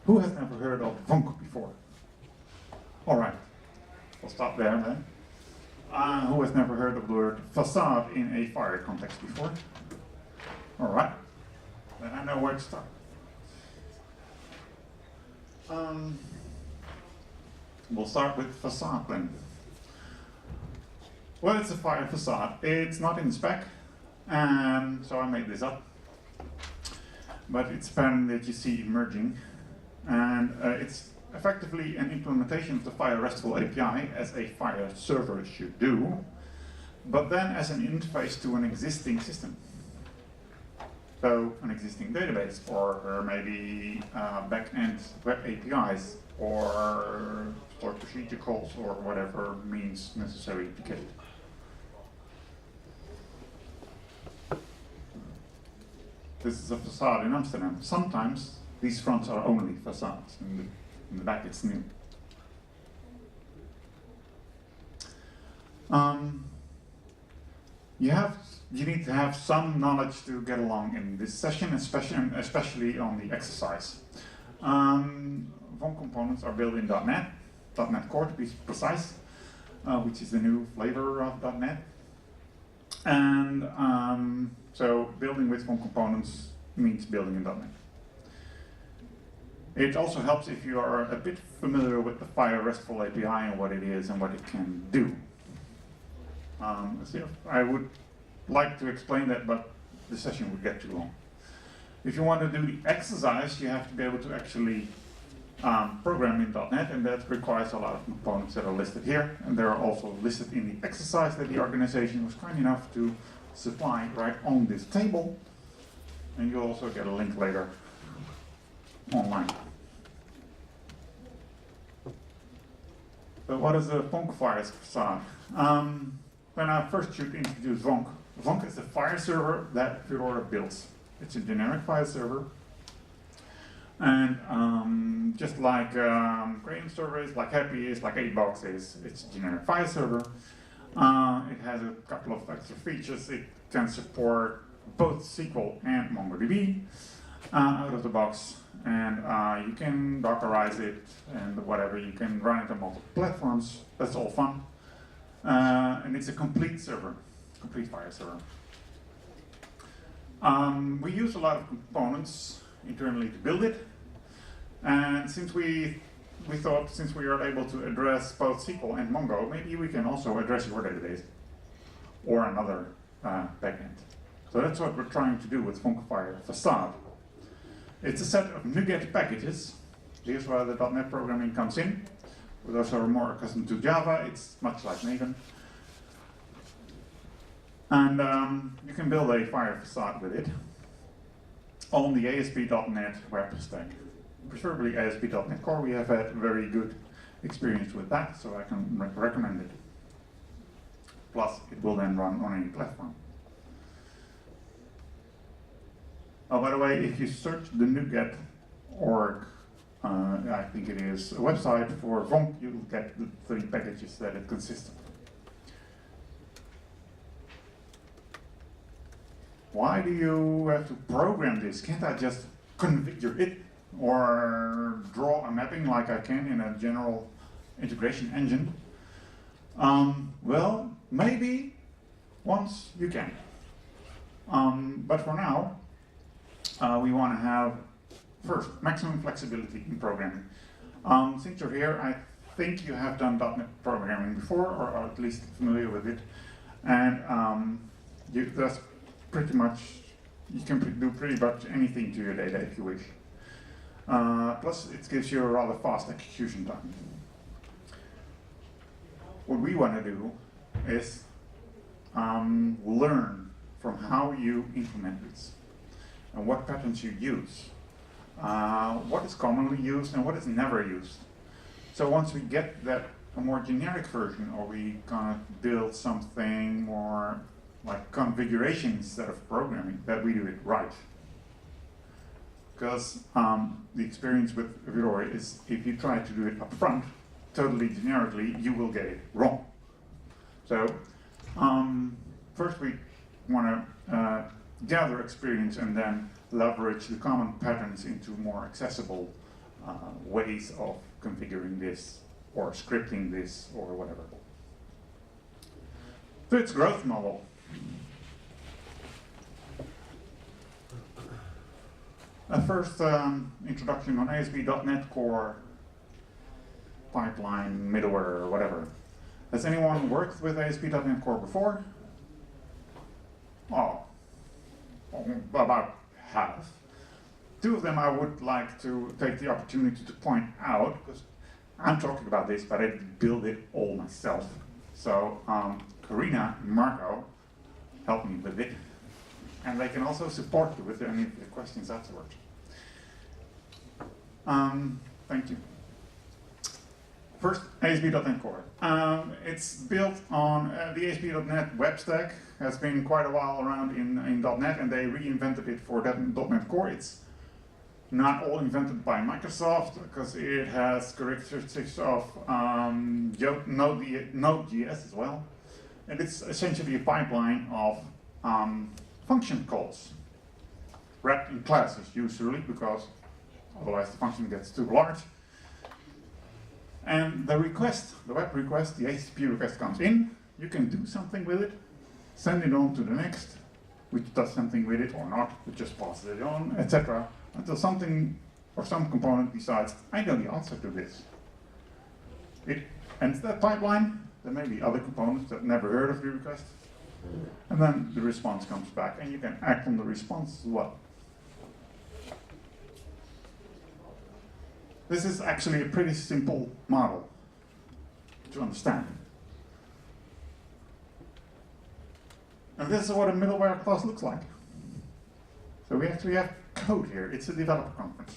Who has never heard of Vonk before? All right, we'll stop there then. Who has never heard of the word facade in a FHIR context before? All right, then I know where to start. We'll start with facade then. Well, it's a FHIR facade. It's not in the spec, so I made this up. But it's a pattern that you see emerging, and it's effectively an implementation of the FHIR RESTful API as a FHIR server should do, but then as an interface to an existing system. So an existing database, or maybe back-end web APIs, or stored procedure calls, or whatever means necessary to get it. This is a facade in Amsterdam. Sometimes these fronts are only facades. In the back it's new. You need to have some knowledge to get along in this session, especially on the exercise. Vonk components are built in .NET Core to be precise, which is the new flavor of .NET. And so building with Vonk components means building in .NET. It also helps if you are a bit familiar with the FHIR RESTful API and what it is and what it can do. So I would like to explain that, but the session would get too long. If you want to do the exercise, you have to be able to actually program in .NET, and that requires a lot of components that are listed here, and they're also listed in the exercise that the organization was kind enough to supply right on this table, and you'll also get a link later online. So what is a Vonk FHIR facade? When I first should introduce Vonk, Vonk is a FHIR server that FHIR builds. It's a generic FHIR server. And just like Graham server is, like Happy is, like 8box is, it's a generic FHIR server. It has a couple of extra features. It can support both SQL and MongoDB out of the box. And you can Dockerize it and whatever. You can run it on multiple platforms. That's all fun. And it's a complete server, complete FHIR server. We use a lot of components internally to build it. And since we thought, since we are able to address both SQL and Mongo, maybe we can also address your database or another backend. So that's what we're trying to do with Vonk FHIR Facade. It's a set of NuGet packages. Here's where the .NET programming comes in. For those who are more accustomed to Java, it's much like Maven. And you can build a FHIR Facade with it on the ASP.NET web stack. Preferably ASP.NET Core. We have had very good experience with that, so I can recommend it. Plus, it will then run on any platform. Oh, by the way, if you search the NuGet.org, I think it is, a website for Vonk, you'll get the 3 packages that it consists of. Why do you have to program this? Can't I just configure it or draw a mapping like I can in a general integration engine? Well, maybe once you can. But for now, we want to have, first, maximum flexibility in programming. Since you're here, I think you have done .NET programming before, or are at least familiar with it. And that's pretty much, you can do pretty much anything to your data if you wish. Plus, it gives you a rather fast execution time. What we want to do is learn from how you implement this and what patterns you use, what is commonly used and what is never used. So once we get that a more generic version, or we kind of build something more like configuration instead of programming, that we do it right. Because the experience with FHIR is if you try to do it up front, totally generically, you will get it wrong. So first we want to gather experience and then leverage the common patterns into more accessible ways of configuring this or scripting this or whatever. So its growth model. A first introduction on Asp Net Core Pipeline, middleware, or whatever. Has anyone worked with Asp Net Core before? Oh, about half. Two of them I would like to take the opportunity to point out, because I'm talking about this, but I didn't build it all myself. So Karina and Marco helped me with it, and they can also support you with any of the questions afterwards. Thank you. First, ASP.NET Core. It's built on the ASP.NET web stack. Has been quite a while around in .NET, and they reinvented it for .NET Core. It's not all invented by Microsoft, because it has characteristics of Node.js as well. And it's essentially a pipeline of function calls, wrapped in classes usually, because otherwise the function gets too large. And the request, the web request, the HTTP request comes in, you can do something with it, send it on to the next, which does something with it or not, which just passes it on, etc. Until something or some component decides, I know the answer to this. It ends that pipeline. There may be other components that never heard of the request. And then the response comes back, and you can act on the response as well. This is actually a pretty simple model to understand. And this is what a middleware class looks like. So we actually have code here. It's a developer conference.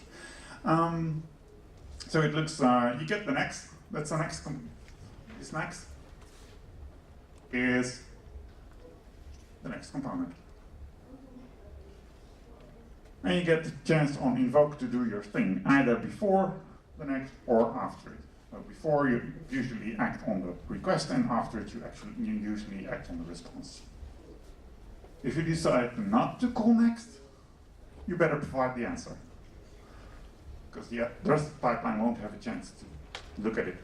So it looks, you get the next, that's the next, this next is the next component. And you get the chance on invoke to do your thing, either before the next or after it. So before you usually act on the request, and after it you usually act on the response. If you decide not to call next, you better provide the answer, because the rest of the pipeline won't have a chance to look at it.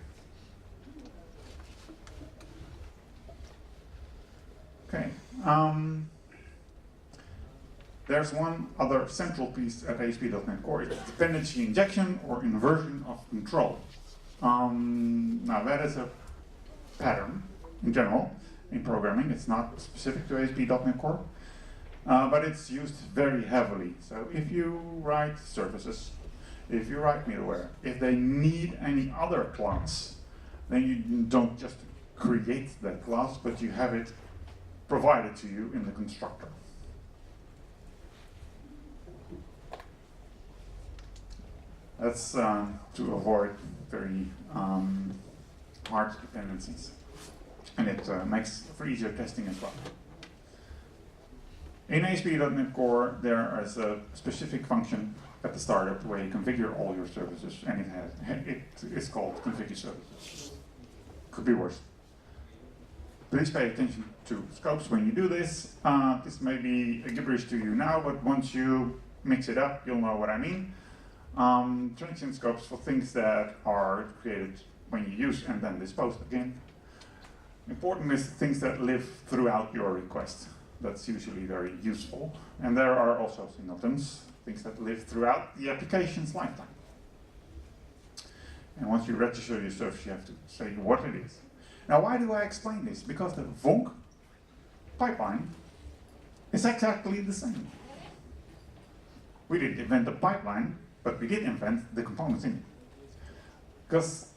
Okay. There's one other central piece at ASP.NET Core. It's dependency injection or inversion of control. Now that is a pattern in general in programming. It's not specific to ASP.NET Core, but it's used very heavily. So if you write services, if you write middleware, if they need any other class, then you don't just create that class, but you have it provided to you in the constructor. That's to avoid very hard dependencies. And it makes for easier testing as well. In ASP.NET Core, there is a specific function at the startup where you configure all your services, and it is called configure services. Could be worse. Please pay attention to scopes when you do this. This may be a gibberish to you now, but once you mix it up, you'll know what I mean. Transient scopes for things that are created when you use and then disposed again. Important is things that live throughout your request. That's usually very useful. And there are also singletons, things that live throughout the application's lifetime. And once you register your service, you have to say what it is. Now, why do I explain this? Because the Vonk pipeline is exactly the same. We didn't invent the pipeline, but we did invent the components in it. Because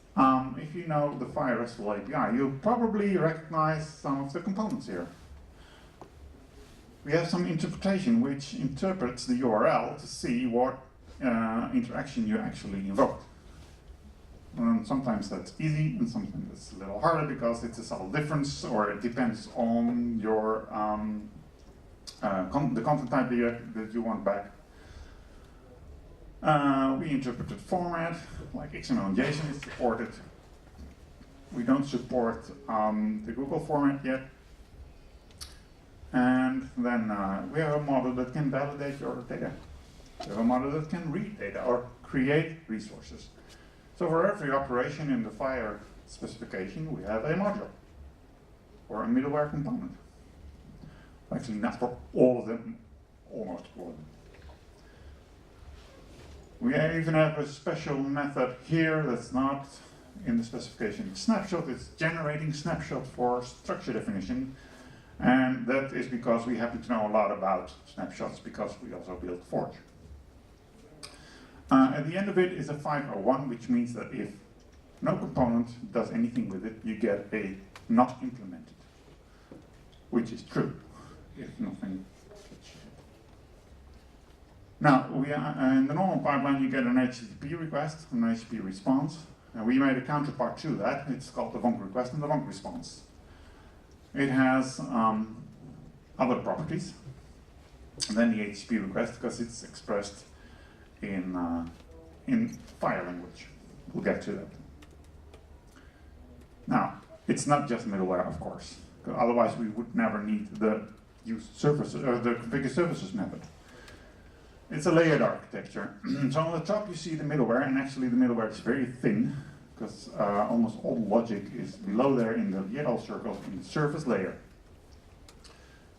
if you know the FHIR RESTful API, you'll probably recognize some of the components here. We have some interpretation which interprets the URL to see what interaction you actually invoked. Sometimes that's easy, and sometimes it's a little harder because it's a subtle difference, or it depends on your the content type that you want back. We interpreted format, like XML and JSON is supported. We don't support the Google format yet. And then we have a model that can validate your data. We have a module that can read data or create resources. So for every operation in the FHIR specification, we have a module or a middleware component. Actually, not for all of them, almost all of them. We even have a special method here that's not in the specification. Snapshot is generating snapshot for structure definition. And that is because we happen to know a lot about snapshots because we also built Forge. At the end of it is a 501, which means that if no component does anything with it, you get a not implemented, which is true if nothing gets shipped. Now, in the normal pipeline, you get an HTTP request, an HTTP response, and we made a counterpart to that. It's called the Vonk request and the Vonk response. It has other properties than the HTTP request because it's expressed in FHIR language. We'll get to that. Now, it's not just middleware, of course, because otherwise we would never need the use services or the configure services method. It's a layered architecture. So on the top you see the middleware, and actually the middleware is very thin because almost all the logic is below there in the yellow circle in the service layer.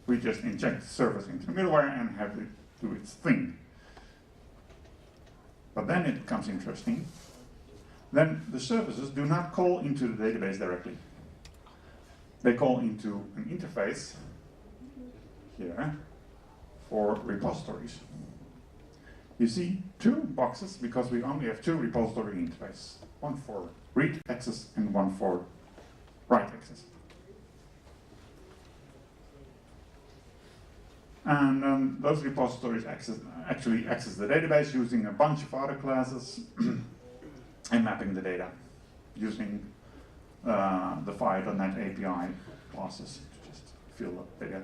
We just inject the service into the middleware and have it do its thing. But then it becomes interesting. Then the services do not call into the database directly. They call into an interface here for repositories. You see two boxes because we only have two repository interfaces. One for read access and one for write access. And those repositories actually access the database using a bunch of other classes and mapping the data using the FHIR.net API classes to just fill up data.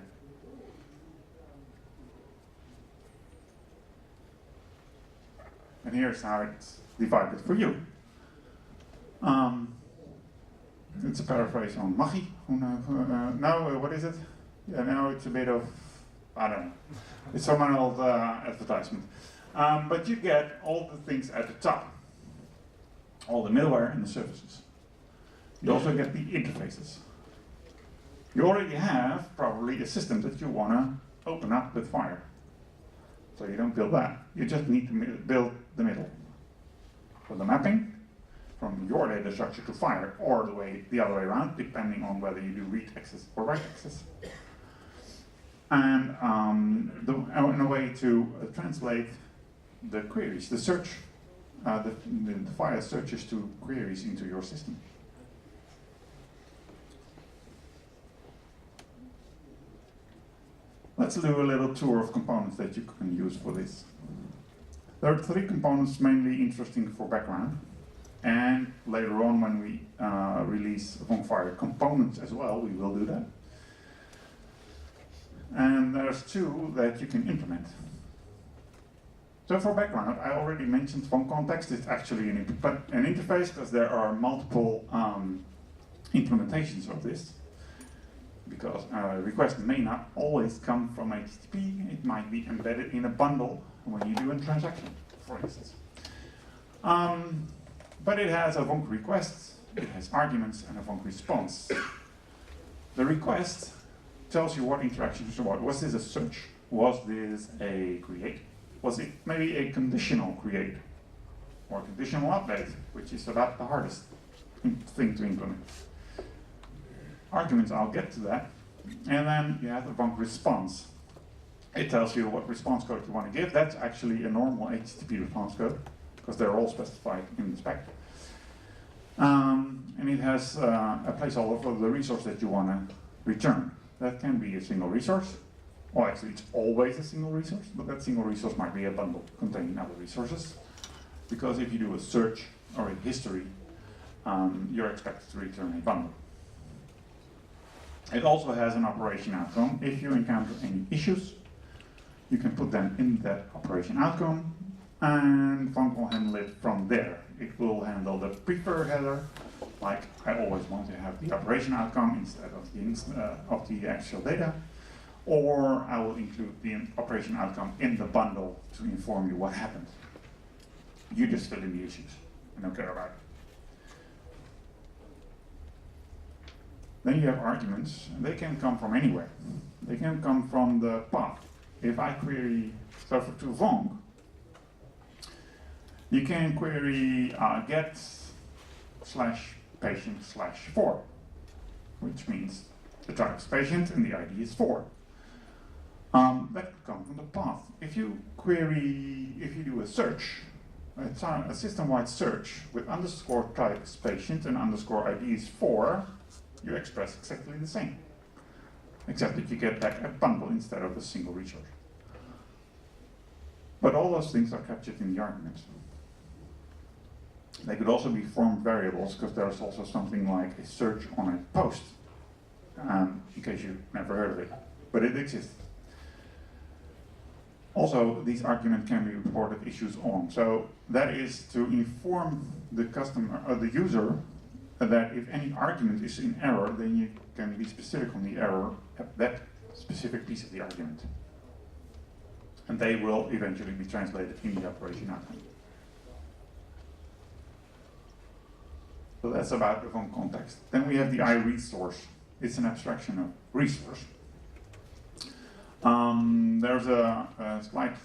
And here's how it's divided for you. It's a paraphrase on Maggie. Now, what is it? Yeah, now it's a bit of, I don't know. It's from an old advertisement. But you get all the things at the top. All the middleware and the services. You also get the interfaces. You already have probably a system that you want to open up with FHIR. So you don't build that. You just need to build the middle. For the mapping, from your data structure to FHIR, or the other way around, depending on whether you do read access or write access. And in a way to translate the queries, the search, the FHIR searches to queries into your system. Let's do a little tour of components that you can use for this. There are three components mainly interesting for background. And later on when we release Vonk FHIR components as well, we will do that. And there's two that you can implement. So for background, I already mentioned Vonk Context. It's actually an interface because there are multiple implementations of this. Because a request may not always come from HTTP. It might be embedded in a bundle when you do a transaction, for instance. But it has a Vonk request, it has arguments, and a Vonk response. The request tells you what interactions are what. Was this a search? Was this a create? Was it maybe a conditional create? Or conditional update, which is about the hardest thing to implement. Arguments, I'll get to that. And then you have the Vonk response. It tells you what response code you want to give. That's actually a normal HTTP response code, because they're all specified in the spec. And it has a placeholder for the resource that you want to return. That can be a single resource. Well, actually, it's always a single resource, but that single resource might be a bundle containing other resources. Because if you do a search or a history, you're expected to return a bundle. It also has an operation outcome. If you encounter any issues, you can put them in that operation outcome, and Vonk will handle it from there. It will handle the prefer header, like I always want to have the operation outcome instead of the actual data, or I will include the operation outcome in the bundle to inform you what happened. You just fill in the issues. I don't care about it. Then you have arguments, and they can come from anywhere. They can come from the path. If I query server to Vonk, you can query get /patient/4, which means the type is patient and the ID is 4. That could come from the path. If you do a search, a system-wide search with underscore type is patient and underscore ID is 4, you express exactly the same, except that you get back a bundle instead of a single resource. But all those things are captured in the arguments. They could also be formed variables, because there's also something like a search on a post, in case you've never heard of it, but it exists. Also, these arguments can be reported issues on. So that is to inform the customer or the user that if any argument is in error, then you can be specific on the error at that specific piece of the argument. And they will eventually be translated in the operation outcome. So that's about the Vonk context. Then we have the iResource. It's an abstraction of resource. There's a slight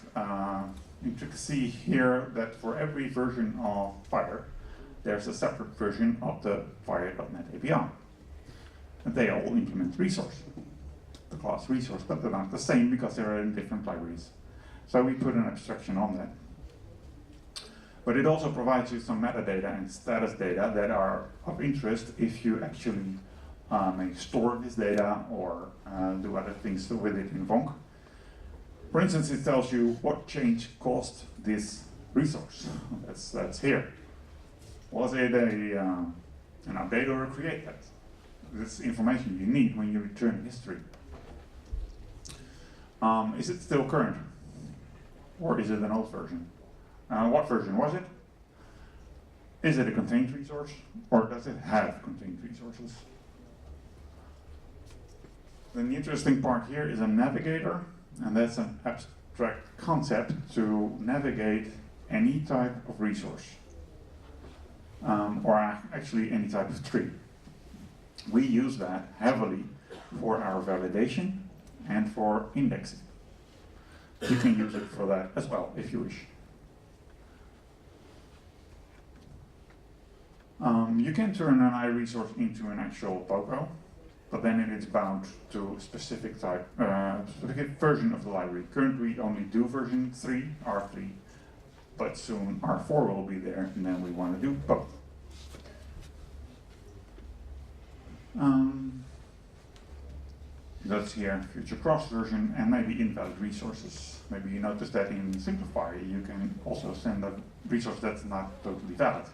intricacy here that for every version of FHIR, there's a separate version of the FHIR.net API. And they all implement resource, the class resource, but they're not the same because they're in different libraries. So we put an abstraction on that. But it also provides you some metadata and status data that are of interest if you actually may store this data or do other things with it in Vonk. For instance, it tells you what change caused this resource. That's here. Was it an update or a create? This information you need when you return history. Is it still current? Or is it an old version? What version was it? Is it a contained resource? Or does it have contained resources? Then the interesting part here is a navigator, and that's an abstract concept to navigate any type of resource, or actually any type of tree. We use that heavily for our validation and for indexing. You can use it for that as well, if you wish. You can turn an iResource into an actual POCO, but then it is bound to a specific type, specific version of the library. Currently we only do version 3, R3, but soon R4 will be there, and then we want to do both. That's here, future cross version, and maybe invalid resources. Maybe you notice that in Simplify you can also send a resource that's not totally valid.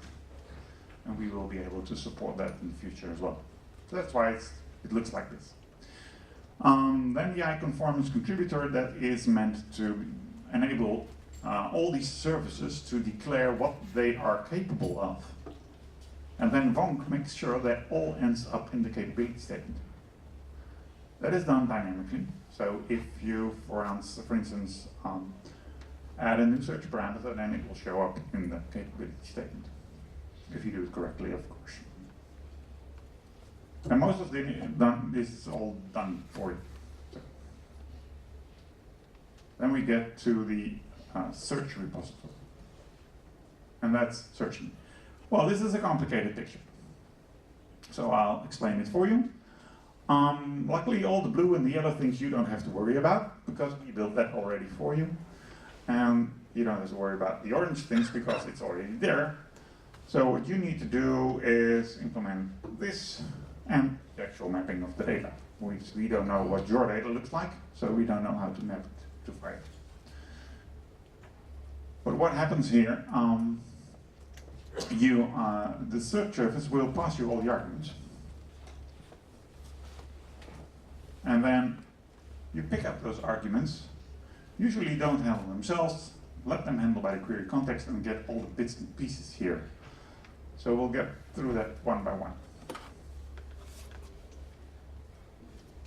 And we will be able to support that in the future as well. So that's why it looks like this. Then the iConformance contributor, that is meant to enable all these services to declare what they are capable of. And then Vonk makes sure that all ends up in the capability statement. That is done dynamically. So if you, for instance, add a new search parameter, then it will show up in the capability statement. If you do it correctly, of course. And most of this is all done for you. So. Then we get to the search repository. And that's searching. Well, this is a complicated picture. So I'll explain it for you. Luckily, all the blue and the yellow things you don't have to worry about, because we built that already for you. And you don't have to worry about the orange things because it's already there. So what you need to do is implement this and the actual mapping of the data. We don't know what your data looks like, so we don't know how to map it to FHIR. But what happens here, the search service will pass you all the arguments. And then you pick up those arguments. Usually don't handle them themselves, let them handle by the query context and get all the bits and pieces here. So we'll get through that one by one.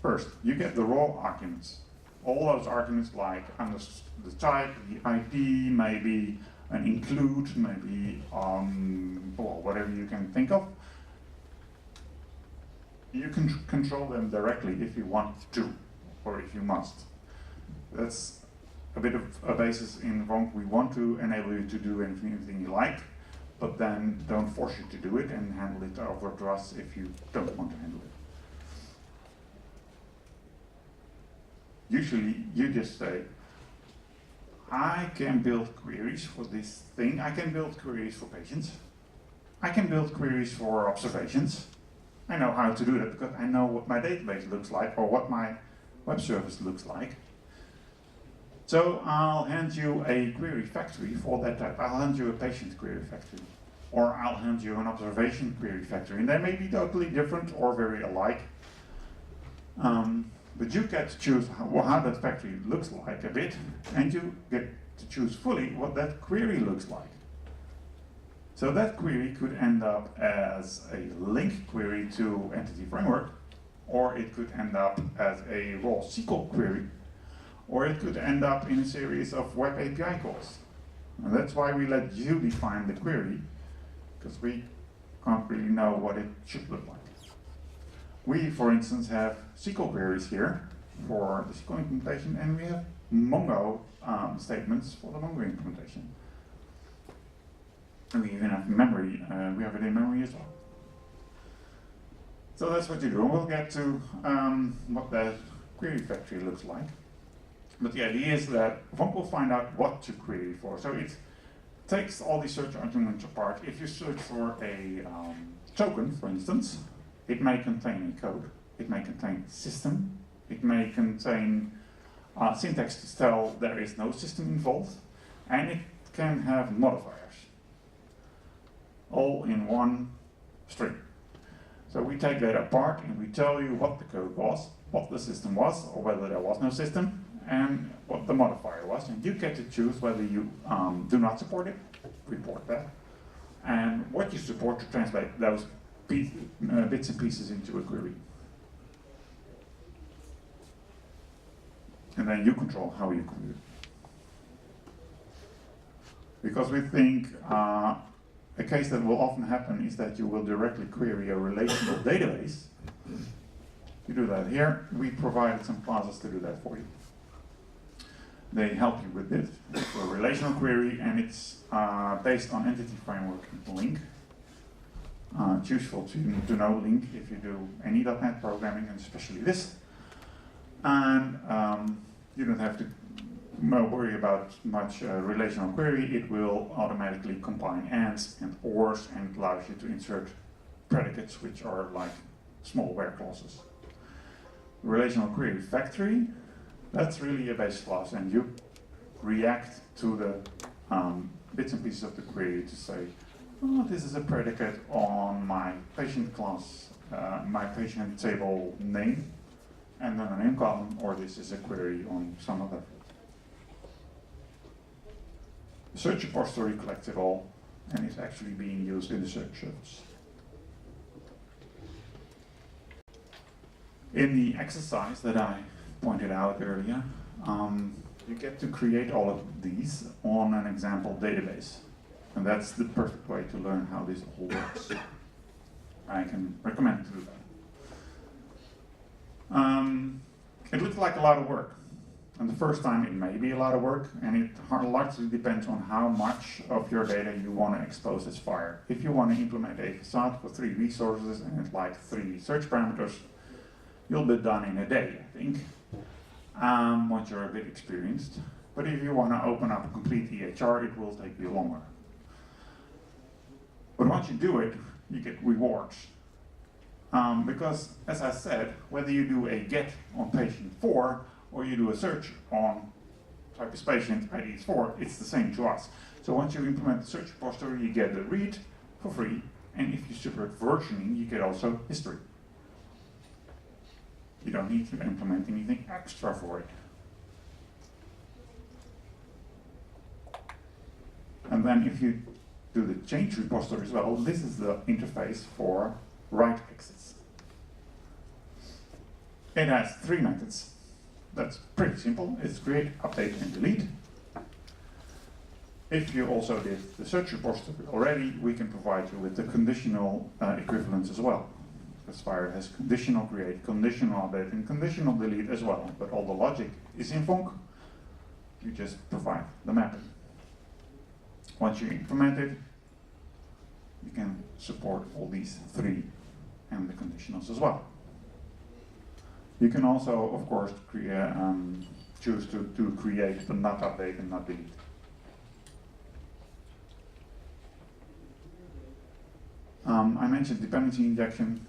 First, you get the raw arguments. all those arguments like the type, the ID, maybe an include, maybe well, whatever you can think of. You can control them directly if you want to, or if you must. That's a bit of a basis in Vonk. We want to enable you to do anything you like, but then don't force you to do it and handle it over to us if you don't want to handle it. Usually you just say, I can build queries for this thing, I can build queries for patients, I can build queries for observations. I know how to do that because I know what my database looks like or what my web service looks like. So I'll hand you a query factory for that type. I'll hand you a patient query factory. Or I'll hand you an observation query factory. And they may be totally different or very alike. But you get to choose how that factory looks like a bit, and you get to choose fully what that query looks like. So that query could end up as a link query to Entity Framework, or it could end up as a raw SQL query, or it could end up in a series of web API calls. And that's why we let you define the query, because we can't really know what it should look like. We, for instance, have SQL queries here for the SQL implementation, and we have Mongo statements for the Mongo implementation. And we even have memory, we have it in memory as well. So that's what you do, and we'll get to what that query factory looks like. But the idea is that Vonk will find out what to query for. So it takes all these search arguments apart. If you search for a token, for instance, it may contain a code, it may contain system, it may contain syntax to tell there is no system involved, and it can have modifiers, all in one string. So we take that apart and we tell you what the code was, what the system was, or whether there was no system, and what the modifier was, and you get to choose whether you do not support it, report that, and what you support to translate those bits and pieces into a query. And then you control how you query it. Because we think a case that will often happen is that you will directly query a relational database. You do that here. We provided some classes to do that for you. They help you with it. It's a relational query, and it's based on Entity Framework and Link. It's useful to know Link if you do any .NET programming, and especially this. And you don't have to worry about much relational query. It will automatically combine ands and ors and allows you to insert predicates, which are like small where clauses. Relational query factory, that's really a base class, and you react to the bits and pieces of the query to say, oh, this is a predicate on my patient class, my patient table name, and then a name column, or this is a query on some other. The search repository collects it all, and it's actually being used in the search service. In the exercise that I pointed out earlier, you get to create all of these on an example database. And that's the perfect way to learn how this all works. I can recommend to do that. It looks like a lot of work. And the first time it may be a lot of work, and it largely depends on how much of your data you want to expose as FHIR. If you want to implement a facade for 3 resources and it's like 3 search parameters, you'll be done in a day, I think, once you're a bit experienced. But if you want to open up a complete EHR, it will take you longer. But once you do it, you get rewards. Because, as I said, whether you do a get on patient 4 or you do a search on type is patient, ID is 4, it's the same to us. So once you implement the search repository, you get the read for free, and if you support versioning, you get also history. You don't need to implement anything extra for it. And then if you do the change repository as well, this is the interface for write exits. It has 3 methods. That's pretty simple. It's create, update, and delete. If you also did the search repository already, we can provide you with the conditional equivalents as well. Because FHIR has conditional create, conditional update, and conditional delete as well. But all the logic is in Vonk. You just provide the mapping. Once you implement it, you can support all these three and the conditionals as well. You can also, of course, choose to create but not update and not delete. I mentioned dependency injection.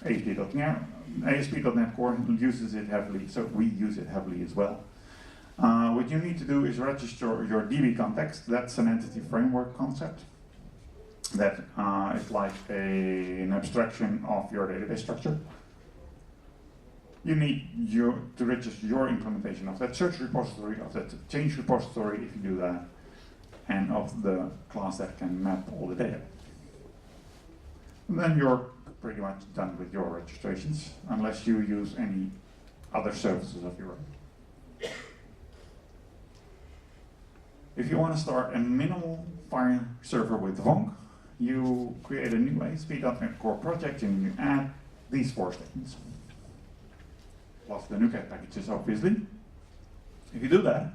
ASP.NET Core uses it heavily, so we use it heavily as well. What you need to do is register your DB context. That's an entity framework concept. That is like an abstraction of your database structure. You need to register your implementation of that search repository, of that change repository if you do that, and of the class that can map all the data. And then you're pretty much done with your registrations, unless you use any other services of your own. If you want to start a minimal FHIR server with Vonk, you create a new ASP.NET Core project and you add these 4 statements. Plus the NuGet packages, obviously. If you do that,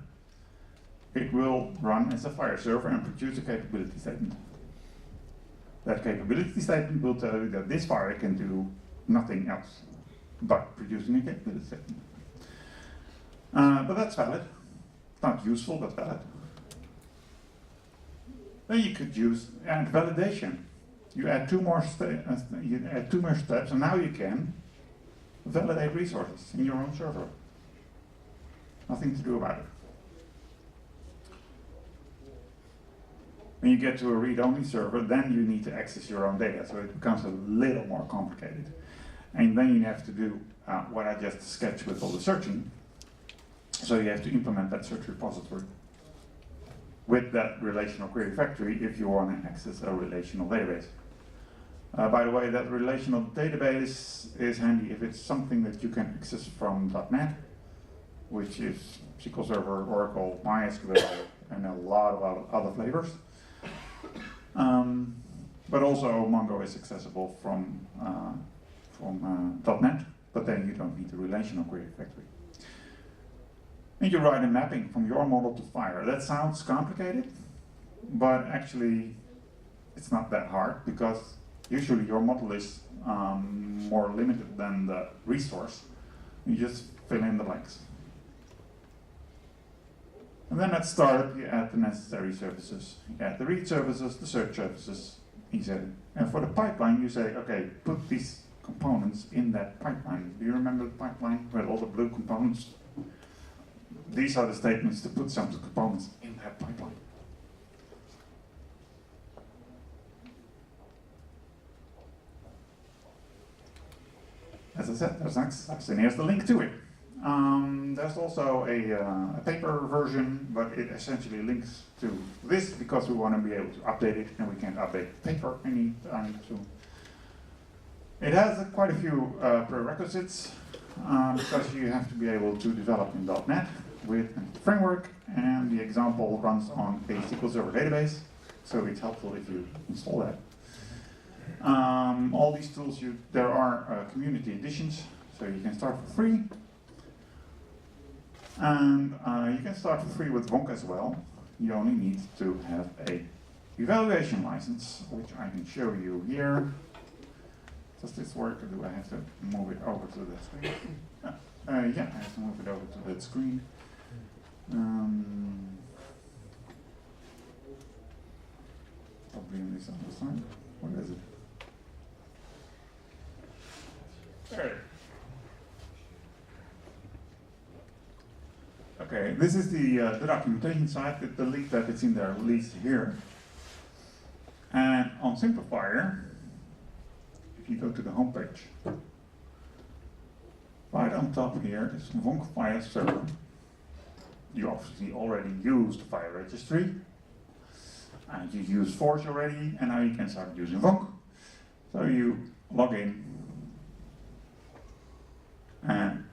it will run as a FHIR server and produce a capability statement. That capability statement will tell you that this FHIR can do nothing else but producing a capability statement. But that's valid. Not useful, but valid. Then you could add validation. You add two more steps, and now you can validate resources in your own server. Nothing to do about it. When you get to a read-only server, then you need to access your own data, so it becomes a little more complicated. And then you have to do what I just sketched with all the searching. So you have to implement that search repository with that relational query factory if you want to access a relational database. By the way, that relational database is handy if it's something that you can access from .NET, which is SQL Server, Oracle, MySQL, and a lot of other flavors. But also Mongo is accessible from .NET, but then you don't need the relational query factory. And you write a mapping from your model to FHIR. That sounds complicated, but actually it's not that hard, because usually your model is more limited than the resource. You just fill in the blanks. And then at startup, you add the necessary services. You add the read services, the search services, and for the pipeline, you say, okay, put these components in that pipeline. Do you remember the pipeline with all the blue components? These are the statements to put some components in that pipeline. As I said, there's access, and here's the link to it. There's also a paper version, but it essentially links to this because we want to be able to update it, and we can't update the paper anytime soon. It has quite a few prerequisites, because you have to be able to develop in .NET with a framework, and the example runs on a SQL Server database, so it's helpful if you install that. All these tools, there are community editions, so you can start for free. And you can start for free with Vonk as well. You only need to have a evaluation license, which I can show you here. Does this work, or do I have to move it over to that screen? Yeah, I have to move it over to that screen. Probably on this other side. What is it? There. Okay, this is the documentation side. The link that it's in there leads here. And on Simplifier, if you go to the home page, right on top here is Vonk FHIR Server. You obviously already used the FHIR registry, and you used Forge already, and now you can start using Vonk. So you log in, and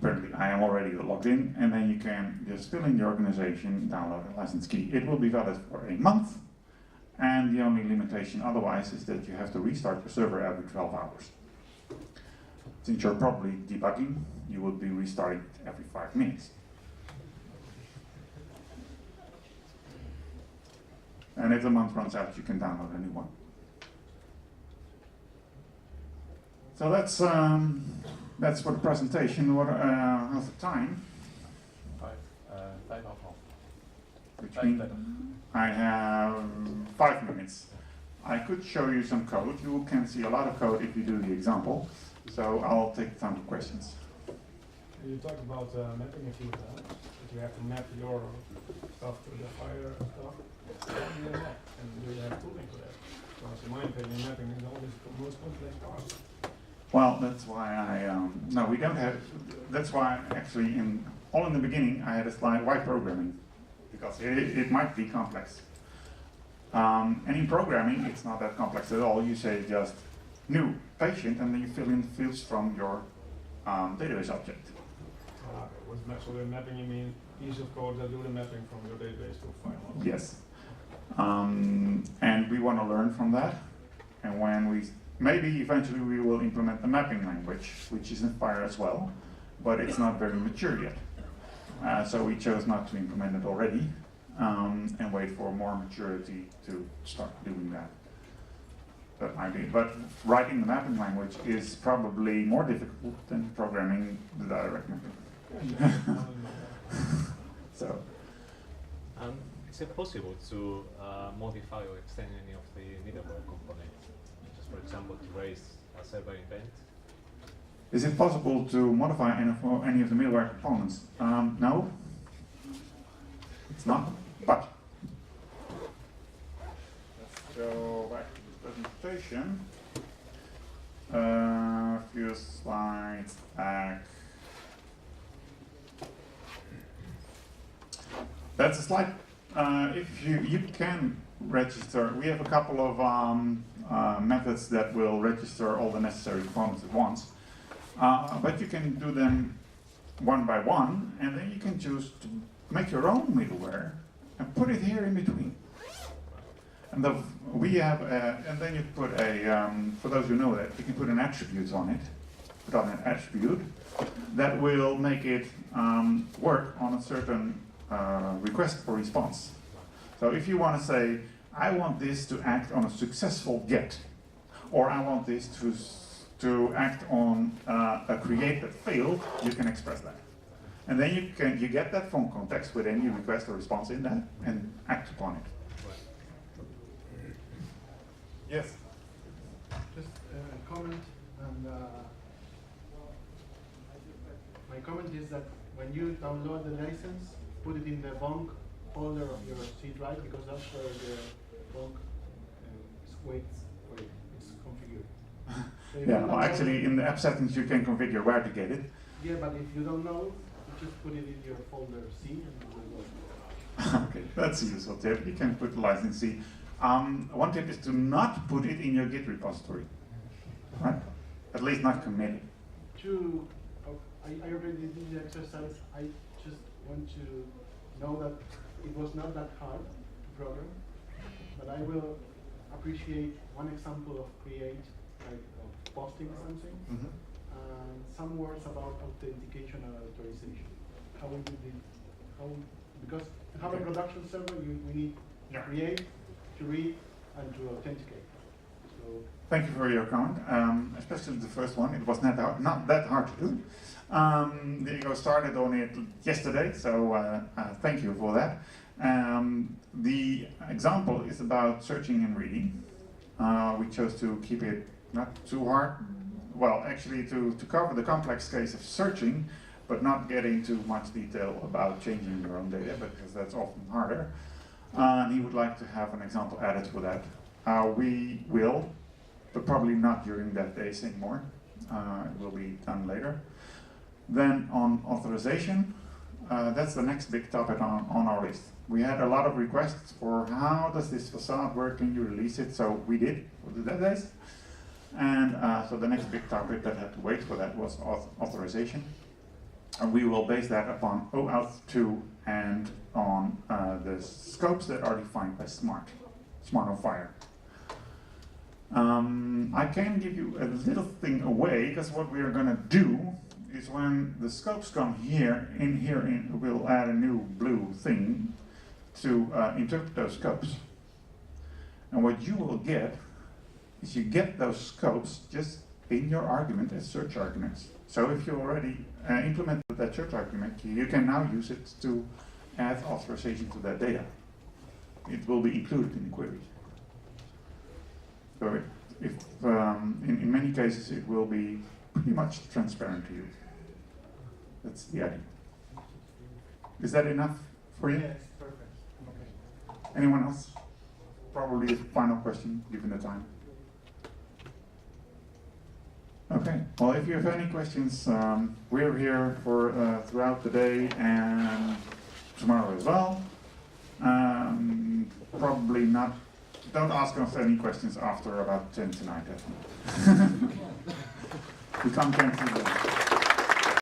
apparently I am already logged in, and then you can just fill in the organization, download a license key. It will be valid for a month, and the only limitation otherwise is that you have to restart your server every 12 hours. Since you're probably debugging, you will be restarting every 5 minutes. And if the month runs out, you can download a new one. So that's for the presentation. What how's the time? 5:30. Which means I have 5 minutes. I could show you some code. You can see a lot of code if you do the example. So I'll take time for questions. You talked about mapping a few times, that you have to map your stuff to the FHIR stuff. How do you map? And do you have tooling for that? Because in my opinion, mapping is always the most complex part. Well, that's why no, we don't have, that's why actually all in the beginning I had a slide, why programming? Because it might be complex. And in programming, it's not that complex at all. You say just new patient, and then you fill in the fields from your database object. So the mapping, you mean piece of code that do the mapping from your database to a file? Yes. And we want to learn from that. And when maybe eventually we will implement the mapping language, which is in FHIR as well, but it's not very mature yet. So we chose not to implement it already and wait for more maturity to start doing that. That might be, but writing the mapping language is probably more difficult than programming the direct mapping. So. Is it possible to modify or extend any of the middleware components? Just for example, to raise a server event? Is it possible to modify any of the middleware components? No, it's not, but let's go back to the presentation. A few slides back. That's a slide. If you can register, we have a couple of methods that will register all the necessary components at once. But you can do them one by one, and then you can choose to make your own middleware and put it here in between. And we have, and then you put a, for those who know that, you can put an attribute on it, put on an attribute that will make it work on a certain request or response. So if you want to say, I want this to act on a successful get, or I want this to act on a create that failed, you can express that. And then you get that from context with any request or response in that and act upon it. Yes? Just a comment, and my comment is that when you download the license, put it in the Vonk folder of your C drive, because that's where the Vonk it's configured. So yeah, well, actually in the app settings you can configure where to get it. Yeah, but if you don't know, you just put it in your folder C and it will work. Okay, that's a useful tip. You can put the license C. One tip is to not put it in your Git repository, right? At least not commit it. I already did the exercise. I just want to know that it was not that hard to program, but I will appreciate one example of create, like of posting something, and some words about authentication and authorization. How we do it? Because to have a production server, we need to create, to read, and to authenticate. So thank you for your comment, especially the first one. It was not that hard to do. Diego started on it yesterday, so thank you for that. The example is about searching and reading. We chose to keep it not too hard. Well, actually to cover the complex case of searching, but not getting too much detail about changing your own data, because that's often harder. And he would like to have an example added for that. We will, but probably not during DevDays anymore. It will be done later. Then on authorization, that's the next big topic on our list. We had a lot of requests for how does this facade work, can you release it? So we did for the DevDays. And so the next big topic that had to wait for that was authorization. And we will base that upon OAuth2 and on the scopes that are defined by Smart on FHIR. I can give you a little thing away, because what we are going to do is when the scopes come here, we'll add a new blue thing to interpret those scopes. And what you will get is you get those scopes just in your argument as search arguments. So if you already implemented that search argument, you can now use it to add authorization to that data. It will be included in the query. So in many cases it will be pretty much transparent to you. That's the idea. Is that enough for you? Yes, perfect. Okay. Anyone else? Probably a final question, given the time. Okay, well, if you have any questions, we're here for throughout the day and tomorrow as well. Probably not, don't ask us any questions after about 10 tonight, I think. We can't guarantee that.